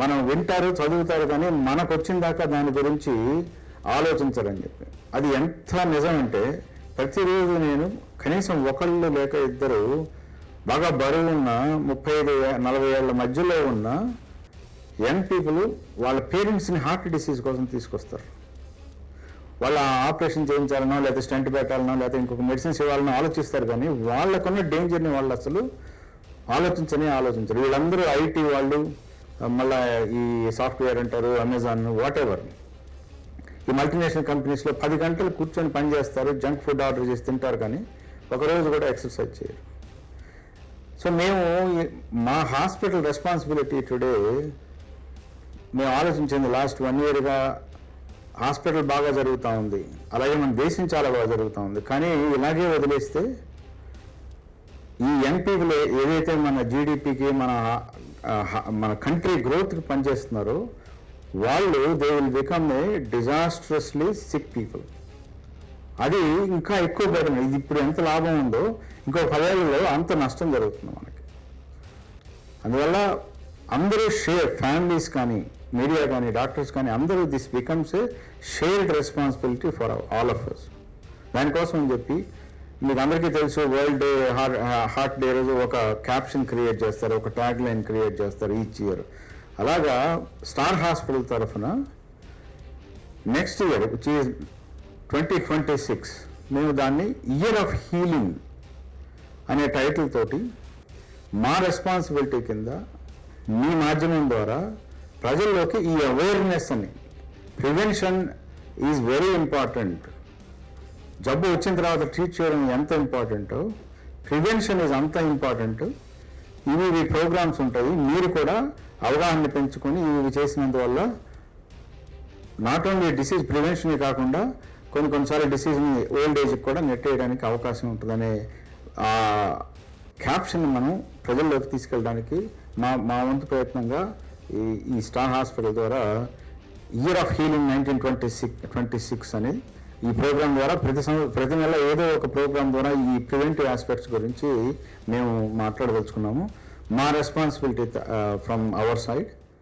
మనం వింటారు, చదువుతారు, కానీ మనకు వచ్చిన దాకా దాని గురించి ఆలోచించరని చెప్పి. అది ఎంత నిజం అంటే ప్రతిరోజు నేను కనీసం ఒకళ్ళు లేక ఇద్దరు బాగా బరువు ఉన్న 35-40 ఏళ్ల మధ్యలో ఉన్న యంగ్ పీపుల్ వాళ్ళ పేరెంట్స్ని హార్ట్ డిసీజ్ కోసం తీసుకొస్తారు. వాళ్ళ ఆపరేషన్ చేయించాలనో, లేకపోతే స్టెంట్ పెట్టాలనో, లేకపోతే ఇంకొక మెడిసిన్స్ ఇవ్వాలనో ఆలోచిస్తారు, కానీ వాళ్ళకున్న డేంజర్ని వాళ్ళు అసలు ఆలోచించరు. వీళ్ళందరూ ఐటీ వాళ్ళు, మళ్ళీ ఈ సాఫ్ట్వేర్ అంటారు, అమెజాన్, వాట్ ఎవర్, ఈ మల్టీనేషనల్ కంపెనీస్లో 10 గంటలు కూర్చొని పనిచేస్తారు, జంక్ ఫుడ్ ఆర్డర్ చేసి తింటారు, కానీ ఒకరోజు కూడా ఎక్సర్సైజ్ చేయరు. సో మేము మా హాస్పిటల్ రెస్పాన్సిబిలిటీ టుడే మేము ఆలోచించింది లాస్ట్ 1 yearగా హాస్పిటల్ బాగా జరుగుతూ ఉంది, అలాగే మన దేశం చాలా బాగా జరుగుతూ ఉంది. కానీ ఇలాగే వదిలేస్తే ఈ యంగ్ పీపుల్ ఏదైతే మన జీడిపికి మన కంట్రీ గ్రోత్కి పనిచేస్తున్నారో వాళ్ళు they will become a disastrously sick people. అది ఇంకా ఎక్కువ బర్డెన్. ఇది ఇప్పుడు ఎంత లాభం ఉందో ఇంకో 10 ఏళ్లలో అంత నష్టం జరుగుతుంది మనకి. అందువల్ల అందరూ ఫ్యామిలీస్ కానీ, మీడియా కానీ, డాక్టర్స్ కానీ అందరూ this becomes a shared responsibility for all of us. దానికోసం అని చెప్పి మీకు అందరికీ తెలుసు, వరల్డ్ డే హార్ట్ డే రోజు ఒక క్యాప్షన్ క్రియేట్ చేస్తారు, ఒక ట్యాగ్ లైన్ క్రియేట్ చేస్తారు ఈచ్ ఇయర్. అలాగా స్టార్ హాస్పిటల్ తరఫున నెక్స్ట్ ఇయర్ విచ్ ఈజ్ 2026 మేము దాన్ని ఇయర్ ఆఫ్ హీలింగ్ అనే టైటిల్ తోటి మా రెస్పాన్సిబిలిటీ కింద మీ మాధ్యమం ద్వారా ప్రజల్లోకి ఈ అవేర్నెస్ అని, ప్రివెన్షన్ ఈజ్ వెరీ ఇంపార్టెంట్. జబ్బు వచ్చిన తర్వాత ట్రీట్ చేయడం ఎంత ఇంపార్టెంటో ప్రివెన్షన్ ఈజ్ అంత ఇంపార్టెంట్. ఇవి ప్రోగ్రామ్స్ ఉంటాయి, మీరు కూడా అవగాహన పెంచుకొని ఇవి చేసినందువల్ల నాట్ ఓన్లీ డిసీజ్ ప్రివెన్షనే కాకుండా కొన్నిసార్లు డిసీజ్ని ఓల్డ్ ఏజ్కి కూడా నెట్టేయడానికి అవకాశం ఉంటుందనే క్యాప్షన్ మనం ప్రజల్లోకి తీసుకెళ్ళడానికి మా వంతు ప్రయత్నంగా ఈ స్టార్ హాస్పిటల్ ద్వారా ఇయర్ ఆఫ్ హీలింగ్ 1926 అనే ఈ ప్రోగ్రాం ద్వారా ప్రతి నెల ఏదో ఒక ప్రోగ్రాం ద్వారా ఈ ప్రివెంటివ్ ఆస్పెక్ట్స్ గురించి మేము మాట్లాడదలుచుకున్నాము. మా రెస్పాన్సిబిలిటీ ఫ్రమ్ అవర్ సైడ్.